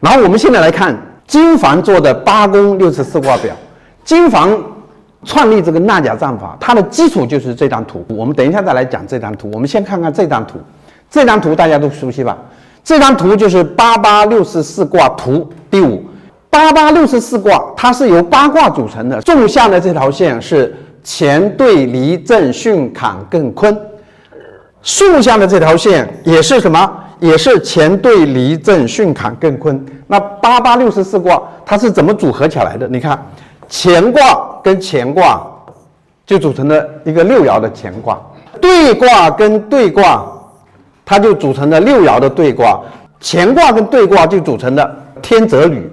然后我们现在来看金房做的八宫64卦表。金房创立这个纳甲战法，它的基础就是这张图。我们等一下再来讲这张图。我们先看看这张图，这张图大家都熟悉吧？这张图就是8864卦图第5。8864卦它是由8卦组成的，纵向的这条线是乾兑离震巽坎艮坤，竖向的这条线也是什么？也是乾兑离震巽坎艮坤。那8864卦它是怎么组合起来的？你看，乾卦跟乾卦就组成了一个6爻的乾卦，兑卦跟兑卦它就组成了6爻的兑卦，乾卦跟兑卦就组成了天泽履。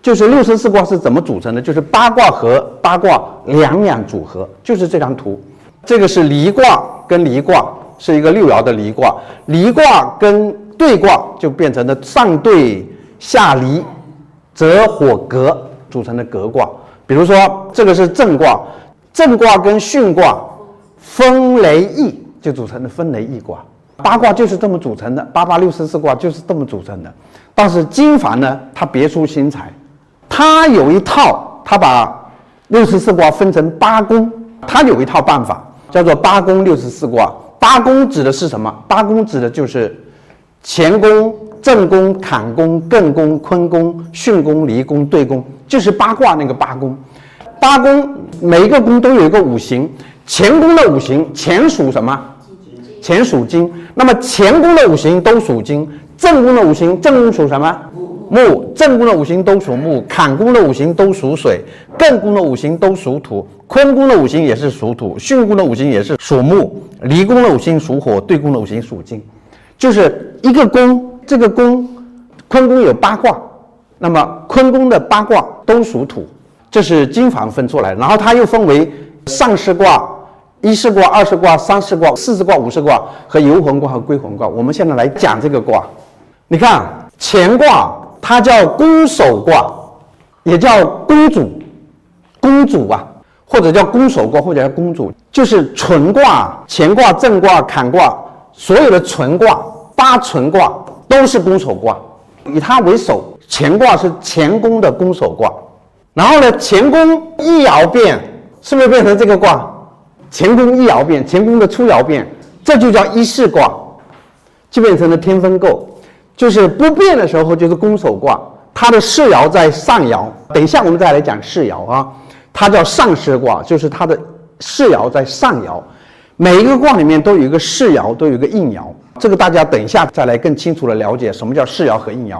就是64卦是怎么组成的？就是八卦和八卦两两组合，就是这张图。这个是离卦跟离卦，是一个6爻的离卦，离卦跟兑卦就变成了上兑下离，泽火革组成的革卦。比如说这个是震卦，震卦跟巽卦分雷役就组成了分雷役卦。八卦就是这么组成的，8864卦就是这么组成的。但是金房呢，它别出心裁，它有一套，它把64卦分成8宫，它有一套办法，叫做8宫64卦。8宫指的是什么？8宫指的就是乾宫、震宫、坎宫、艮宫、坤宫、巽宫、离宫、兑宫，就是八卦那个8宫。8宫每一个宫都有一个五行，乾宫的五行，乾属什么？乾属金。那么乾宫的五行都属金，震宫的五行，震宫属什么？木。震宫的五行都属木，坎宫的五行都属水，艮宫的五行都属土，坤宫的五行也是属土，巽宫的五行也是属木，离宫的五行属火，兑宫的五行属金。就是一个宫，这个宫，坤宫有8卦，那么坤宫的8卦都属土，这是金房分出来。然后它又分为上巳卦、一巳卦、二巳卦、三巳卦、四巳卦、五巳卦和游魂卦和归魂卦。我们现在来讲这个卦。你看乾卦它叫宫守卦，也叫公主，公主啊，或者叫宫守卦，或者叫公主，就是纯卦、乾卦、震卦、坎卦，所有的纯卦、8纯卦都是宫守卦，以它为首。乾卦是乾宫的宫守卦，然后呢，乾宫一爻变，是不是变成这个卦？乾宫一爻变，乾宫的初爻变，这就叫一巳卦，就变成了天分姤。就是不变的时候就是宫守卦，它的世爻在上爻。等一下我们再来讲世爻啊，它叫上巳卦，就是它的世爻在上爻。每一个卦里面都有一个世爻，都有一个应爻，这个大家等一下再来更清楚的了解什么叫世爻和应爻。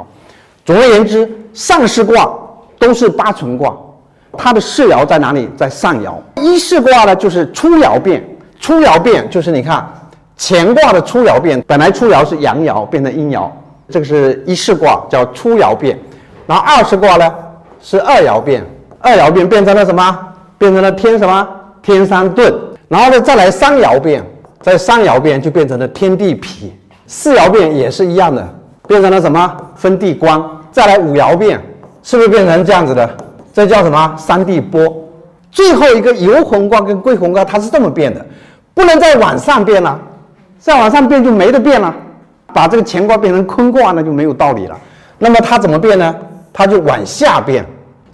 总而言之，上巳卦都是8纯卦，它的世爻在哪里？在上爻。一巳卦呢就是初爻变，初爻变就是你看乾卦的初爻变，本来初爻是阳爻变成阴爻，这个是一巳卦叫初爻变。然后二巳卦呢是二爻变，二爻变变成了什么？变成了天什么？天山遁。然后呢再来三爻变，在三爻变就变成了天地痞。四爻变也是一样的，变成了什么？分地光。再来五爻变，是不是变成这样子的？这叫什么？三地波。最后一个游魂卦跟归魂卦它是这么变的，不能再往上变了，再往上变就没得变了，把这个乾卦变成坤卦那就没有道理了。那么它怎么变呢？它就往下变，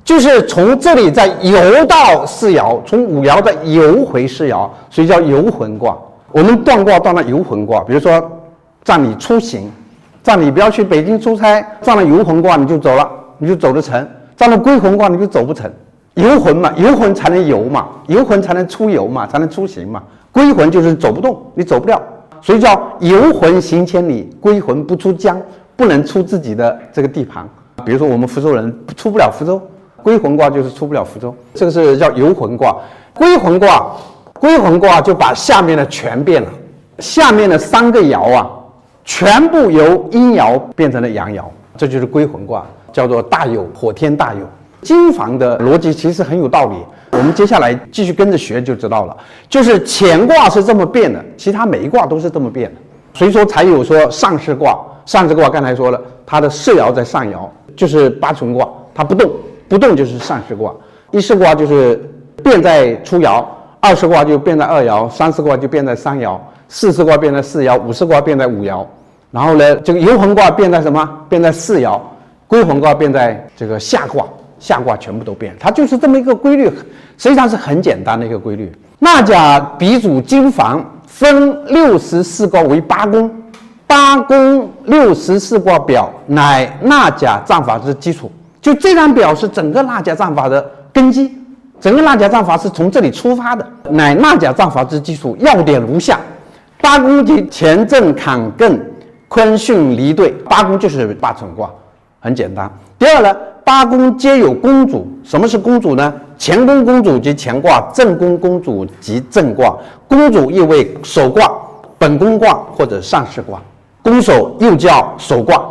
就是从这里再游到四爻，从五爻再游回四爻，所以叫游魂卦。我们断卦断了游魂卦，比如说让你出行，让你不要去北京出差，断了游魂卦你就走了，你就走得成；断了归魂卦你就走不成。游魂嘛，游魂才能游嘛，游魂才能出游嘛，才能出行嘛。归魂就是走不动，你走不了，所以叫游魂行千里，归魂不出疆，不能出自己的这个地盘。比如说我们福州人出不了福州，归魂卦就是出不了福州，这个是叫游魂卦。归魂卦，归魂卦就把下面的全变了，下面的3个爻啊，全部由阴爻变成了阳爻，这就是归魂卦，叫做大有，火天大有。金房的逻辑其实很有道理，我们接下来继续跟着学就知道了。就是乾卦是这么变的，其他每一卦都是这么变的，所以说才有说上巳卦。上巳卦刚才说了，它的世爻在上爻，就是8纯卦，它不动，不动就是上巳卦。一巳卦就是变在初爻，二巳卦就变在2爻，三巳卦就变在3爻，四巳卦变在4爻，五巳卦变在5爻。然后呢，这个游魂卦变在什么？变在4爻。归魂卦变在这个下卦，下卦全部都变，它就是这么一个规律，实际上是很简单的一个规律。纳甲比主金房，分64卦为八宫，八宫64卦表乃纳甲战法之基础。就这张表是整个纳甲战法的根基，整个纳甲战法是从这里出发的，乃纳甲战法之基础。要点如下：八宫即乾震坎艮坤巽离兑，八宫就是八存卦，很简单。第二呢，八宫皆有宫主。什么是宫主呢？乾宫宫主即乾卦，震宫宫主即震卦。宫主意为首卦、本宫卦或者上士卦。宫首又叫首卦，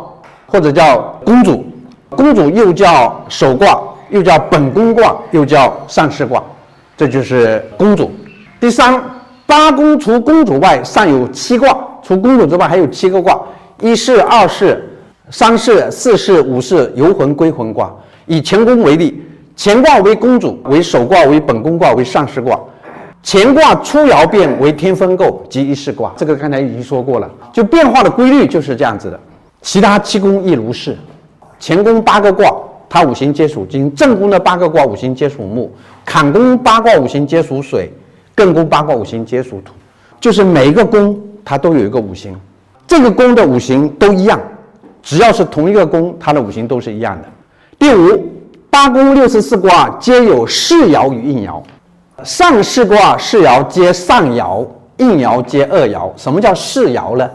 或者叫宫主。宫主又叫首卦，又叫本宫卦，又叫上士卦，这就是宫主。第三，八宫除宫主外，尚有7卦。除宫主之外，还有7个卦：一士、二士、三士、四士、五士，游魂归魂卦。以乾宫为例，乾卦为宫主，为首卦，为本宫卦，为上士卦。乾卦初爻变为天风姤，即一士卦。这个刚才已经说过了，就变化的规律就是这样子的。其他7宫亦如是。乾宫8个卦，它五行皆属金；震宫的8个卦五行皆属木；坎宫8卦五行皆属水；艮宫8卦五行皆属土。就是每一个宫它都有一个五行，这个宫的五行都一样，只要是同一个宫，它的五行都是一样的。第五，八宫64卦皆有世爻与应爻，上士卦世爻皆上爻，应爻皆二爻。什么叫世爻呢？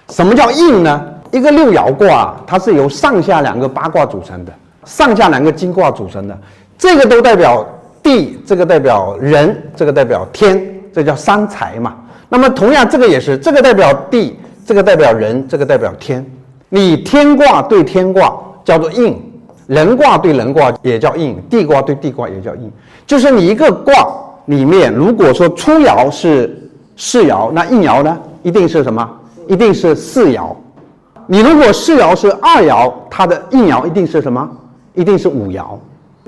什么叫应呢？一个6爻卦，它是由上下2个八卦组成的，上下2个金卦组成的。这个都代表地，这个代表人，这个代表天，这叫三才嘛。那么同样，这个也是，这个代表地，这个代表人，这个代表天。你天卦对天卦叫做应，人卦对人卦也叫应，地卦对地卦也叫应。就是你一个卦里面，如果说初爻是世爻，那应爻呢，一定是什么？一定是4爻。你如果世爻是2爻，它的应爻一定是什么？一定是5爻。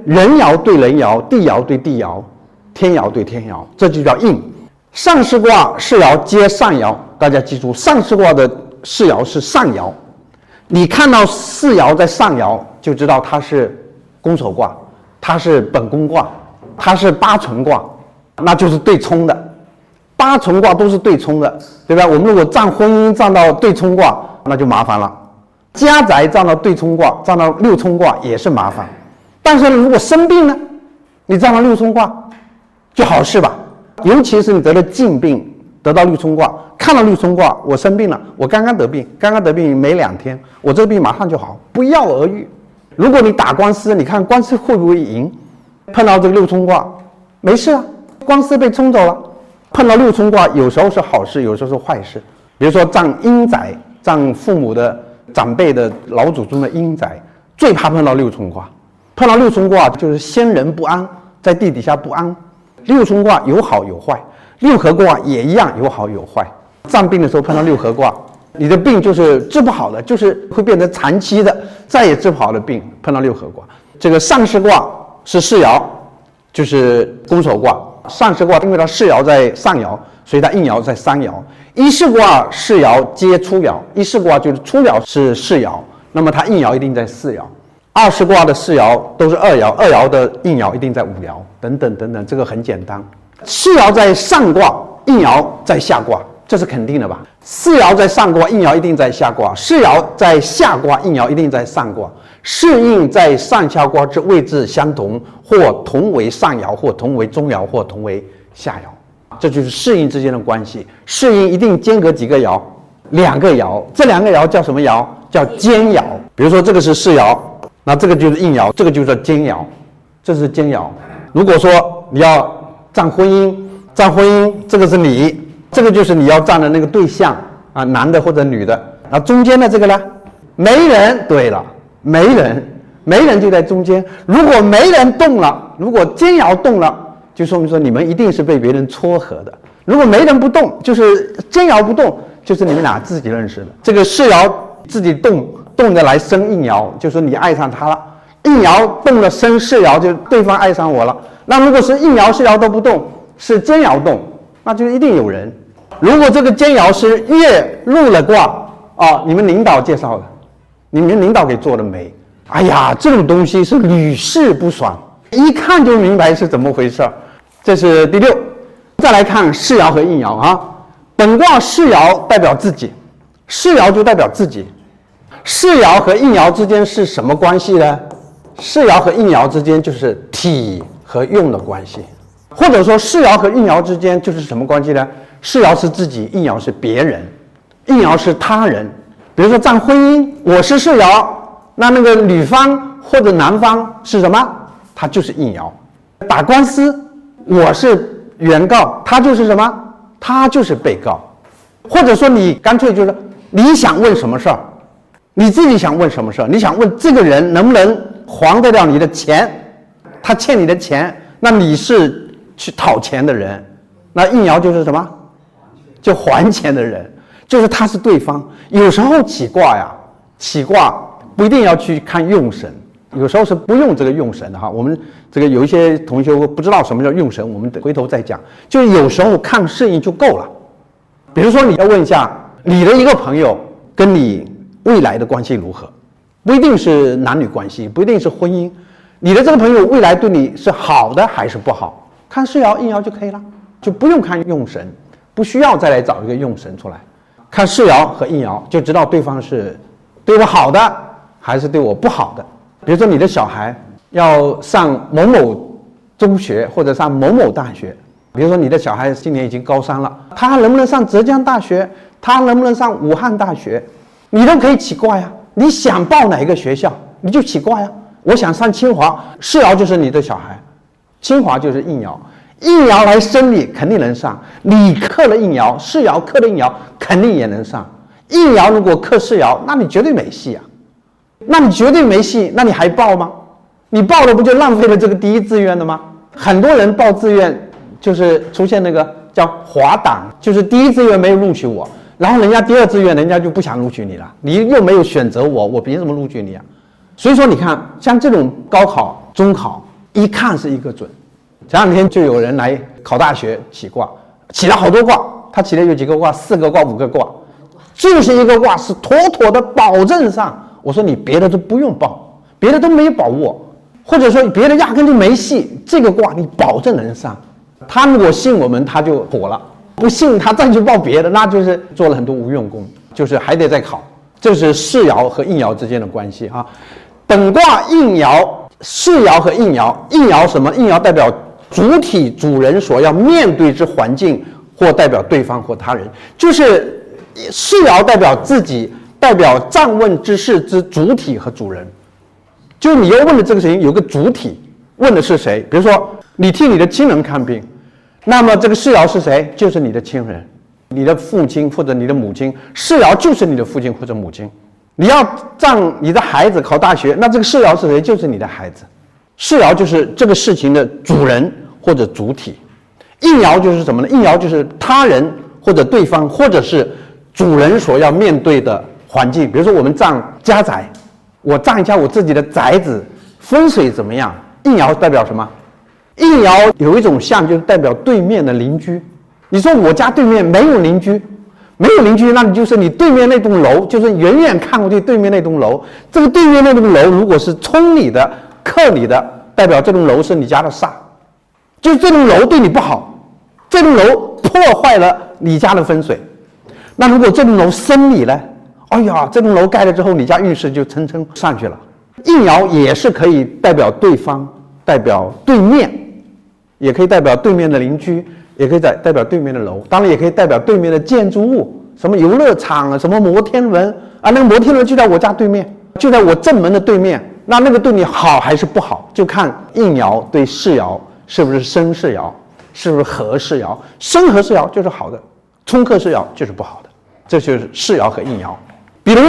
人爻对人爻，地爻对地爻，天爻对天爻，这就叫应。上士卦世爻皆上爻，大家记住，上士卦的世爻是上爻。你看到4爻在上爻，就知道它是宫首卦，它是本宫卦，它是八存卦，那就是对冲的。八存卦都是对冲的，对吧？我们如果站婚姻站到对冲卦，那就麻烦了。家宅站到对冲卦，站到六冲卦也是麻烦。但是如果生病呢，你站到六冲卦就好事吧。尤其是你得了禁病，得到六冲卦，看到六冲卦，我生病了，我刚刚得病没2天，我这个病马上就好，不药而愈。如果你打官司，你看官司会不会赢？碰到这个六冲卦，没事啊，官司被冲走了。碰到六冲卦，有时候是好事，有时候是坏事。比如说葬阴宅，葬父母的长辈的老祖宗的阴宅，最怕碰到六冲卦。碰到六冲卦就是先人不安，在地底下不安。六冲卦有好有坏，六合卦也一样有好有坏。葬病的时候碰到六合卦，你的病就是治不好的，就是会变成长期的，再也治不好的病。碰到六合卦，这个上士卦是世爻，就是宫首卦。上士卦因为它世爻在上爻，所以它应爻在三爻。一士卦世爻皆初爻，一士卦就是初爻是世爻，那么它应爻一定在4爻。二士卦的世爻都是2爻，2爻的应爻一定在5爻，等等等等，这个很简单。世爻在上卦，应爻在下卦，这是肯定的吧？4爻在上卦，应爻一定在下卦；世爻在下卦，应爻一定在上卦。世应在上下卦之位置相同，或同为上爻，或同为中爻，或同为下爻，这就是世应之间的关系。世应一定间隔几个爻？2个爻，这2个爻叫什么爻？叫间爻。比如说这个是世爻，那这个就是应爻，这个就叫间爻，这是间爻。如果说你要站婚姻，这个是你，这个就是你要站的那个对象啊，男的或者女的。那中间的这个呢？媒人。对了，媒人就在中间。如果媒人动了，如果间爻动了，就说明说你们一定是被别人撮合的。如果媒人不动，就是间爻不动，就是你们俩自己认识的。这个世爻自己动的来生应爻，就说你爱上他了；应爻动了生世爻，就对方爱上我了。那如果是应爻世爻都不动，是间爻动，那就一定有人。如果这个间爻是月入了卦啊，你们领导介绍的，你们领导给做的媒，哎呀，这种东西是屡试不爽，一看就明白是怎么回事。这是第6。再来看世爻和应爻啊，本卦世爻代表自己，世爻就代表自己。世爻和应爻之间是什么关系呢？世爻和应爻之间就是体和用的关系，或者说世爻和应爻之间就是什么关系呢？世爻是自己，应爻是别人，应爻是他人。比如说占婚姻，我是世爻，那个女方或者男方是什么？他就是应爻。打官司，我是原告，他就是什么？他就是被告。或者说你干脆就是你想问什么事儿，你自己想问什么事儿，你想问这个人能不能还得了你的钱，他欠你的钱，那你是去讨钱的人，那应爻就是什么？就还钱的人，就是他是对方。有时候起卦呀，起卦不一定要去看用神，有时候是不用这个用神的哈。我们这个有一些同学不知道什么叫用神，我们回头再讲。就有时候看适应就够了。比如说你要问一下你的一个朋友跟你未来的关系如何，不一定是男女关系，不一定是婚姻，你的这个朋友未来对你是好的还是不好，看世爻应爻就可以了，就不用看用神，不需要再来找一个用神出来。看世爻和应爻就知道对方是对我好的还是对我不好的。比如说你的小孩要上某某中学或者上某某大学，比如说你的小孩今年已经高3了，他能不能上浙江大学，他能不能上武汉大学，你都可以起卦呀。你想报哪个学校你就起卦呀。我想上清华，世爻就是你的小孩，清华就是应爻，应爻来生你肯定能上，你克了应爻，世爻克了应爻肯定也能上。应爻如果克世爻，那你绝对没戏啊，那你绝对没戏，那你还报吗？你报了不就浪费了这个第一志愿了吗？很多人报志愿就是出现那个叫滑档，就是第一志愿没有录取我，然后人家第二志愿人家就不想录取你了，你又没有选择我，我凭什么录取你啊？所以说你看像这种高考中考一看是一个准。前两天就有人来考大学起卦，起了好多卦，他起了有几个卦，4个卦5个卦，就是一个卦是妥妥的保证上。我说你别的都不用报，别的都没有把握，或者说别的压根就没戏，这个卦你保证能上。他如果信我们他就火了，不信他再去报别的，那就是做了很多无用功，就是还得再考。这是世爻和应爻之间的关系啊。本卦应爻，世爻和应爻，应爻什么？应爻代表主体主人所要面对之环境，或代表对方或他人，就是世爻代表自己，代表暂问之事之主体和主人。就是你要问的这个事情有个主体，问的是谁？比如说你替你的亲人看病，那么这个世爻是谁？就是你的亲人，你的父亲或者你的母亲，世爻就是你的父亲或者母亲。你要让你的孩子考大学，那这个世爻是谁？就是你的孩子。世爻就是这个事情的主人或者主体。应爻就是什么呢？应爻就是他人或者对方或者是主人所要面对的环境。比如说我们占家宅，我占一下我自己的宅子风水怎么样，应爻代表什么？应爻有一种象就是代表对面的邻居。你说我家对面没有邻居，没有邻居，那你就是你对面那栋楼，就是远远看过去对面那栋楼，这个对面那栋楼如果是冲你的克你的，代表这栋楼是你家的煞，就是这栋楼对你不好，这栋楼破坏了你家的风水。那如果这栋楼生你呢？哎呀，这栋楼盖了之后你家运势就蹭蹭上去了。应爻也是可以代表对方，代表对面，也可以代表对面的邻居，也可以代表对面的楼，当然也可以代表对面的建筑物，什么游乐场啊，什么摩天轮啊，那个摩天轮就在我家对面，就在我正门的对面，那个对你好还是不好，就看应爻对世爻是不是生世爻，是不是合世爻，生合世爻就是好的，冲克世爻就是不好的，这就是世爻和应爻。比如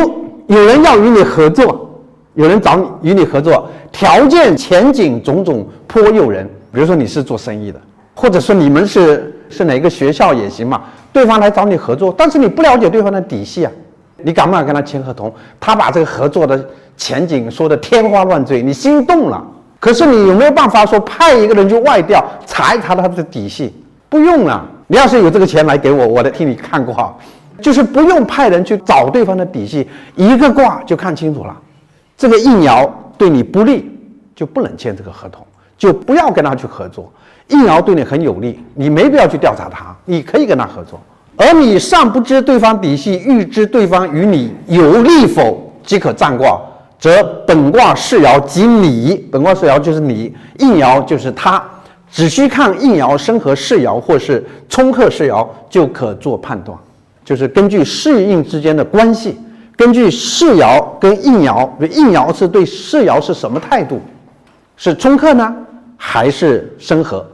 有人要与你合作，有人找你与你合作，条件前景种种颇诱人，比如说你是做生意的，或者说你们是哪个学校也行嘛，对方来找你合作，但是你不了解对方的底细啊，你敢不敢跟他签合同？他把这个合作的前景说的天花乱坠，你心动了，可是你有没有办法说派一个人去外调查一查他的底细？不用了，你要是有这个钱来给我，我得替你看卦，就是不用派人去找对方的底细，一个卦就看清楚了。这个应爻对你不利，就不能签这个合同，就不要跟他去合作。应爻对你很有利，你没必要去调查他，你可以跟他合作。而你尚不知对方底细，欲知对方与你有利否，即可占卦，则本卦世爻即你，本卦世爻就是你，应爻就是他，只需看应爻生合世爻或是冲克世爻就可做判断，就是根据世应之间的关系，根据世爻跟应爻，应爻是对世爻是什么态度，是冲克呢，还是生合，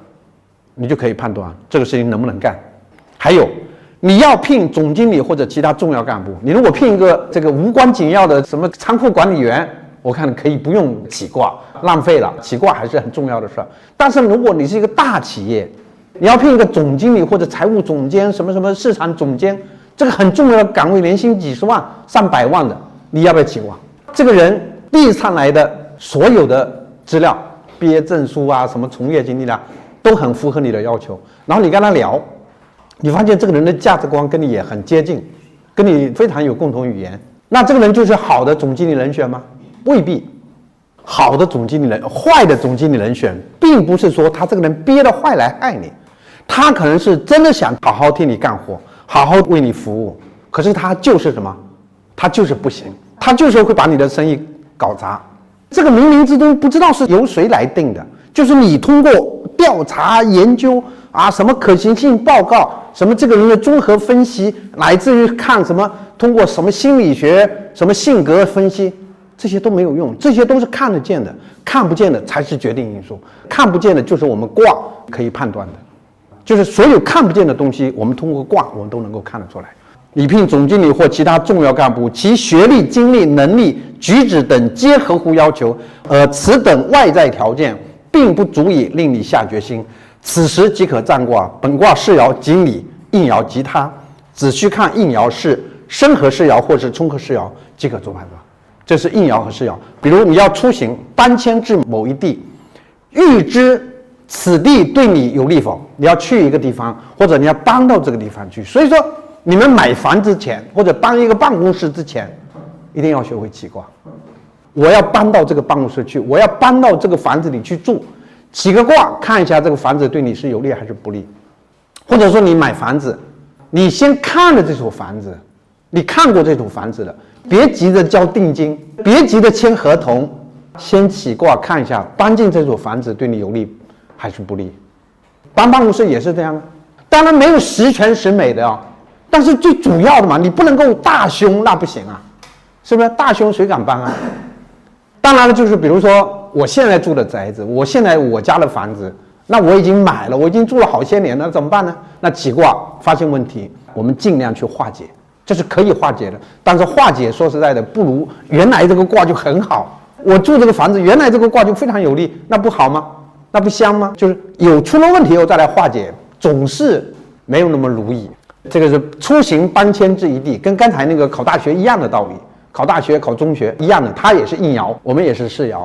你就可以判断这个事情能不能干。还有，你要聘总经理或者其他重要干部，你如果聘一个这个无关紧要的什么仓库管理员，我看可以不用起卦，浪费了，起卦还是很重要的事儿。但是如果你是一个大企业，你要聘一个总经理或者财务总监，什么什么市场总监，这个很重要的岗位，年薪几十万、上百万的，你要不要起卦？这个人递上来的所有的资料，毕业证书啊，什么从业经历啊，都很符合你的要求。然后你跟他聊，你发现这个人的价值观跟你也很接近，跟你非常有共同语言，那这个人就是好的总经理人选吗？未必。好的总经理人，坏的总经理人选，并不是说他这个人憋着坏来害你，他可能是真的想好好替你干活，好好为你服务，可是他就是什么？他就是不行，他就是会把你的生意搞砸。这个冥冥之中不知道是由谁来定的，就是你通过调查研究啊，什么可行性报告，什么这个人的综合分析，乃至于看什么通过什么心理学、什么性格分析，这些都没有用，这些都是看得见的，看不见的才是决定因素。看不见的就是我们卦可以判断的，就是所有看不见的东西，我们通过卦我们都能够看得出来。你聘总经理或其他重要干部，其学历、经历、能力、举止等皆合乎要求，此等外在条件并不足以令你下决心，此时即可占卦。本卦世爻即你，应爻即他，只需看应爻是生合世爻或是冲克世爻即可做判断。这是应爻和世爻。比如你要出行搬迁至某一地，欲知此地对你有利否，你要去一个地方，或者你要搬到这个地方去。所以说你们买房之前，或者搬一个办公室之前，一定要学会起卦。我要搬到这个办公室去，我要搬到这个房子里去住，起个卦看一下这个房子对你是有利还是不利。或者说你买房子，你先看了这所房子，你看过这所房子了，别急着交定金，别急着签合同，先起卦看一下搬进这所房子对你有利还是不利。搬办公室也是这样，当然没有十全十美的但是最主要的嘛，你不能够大凶，那不行啊，是不是？大凶谁敢搬啊？当然了，就是比如说我现在住的宅子，我家的房子，那我已经买了，我已经住了好些年了，怎么办呢？那起卦发现问题，我们尽量去化解，这是可以化解的。但是化解说实在的，不如原来这个卦就很好，我住这个房子，原来这个卦就非常有利，那不好吗？那不香吗？就是有出了问题以后再来化解，总是没有那么如意。这个是出行搬迁至一地，跟刚才那个考大学一样的道理，考大学考中学一样的，它也是应爻，我们也是世爻。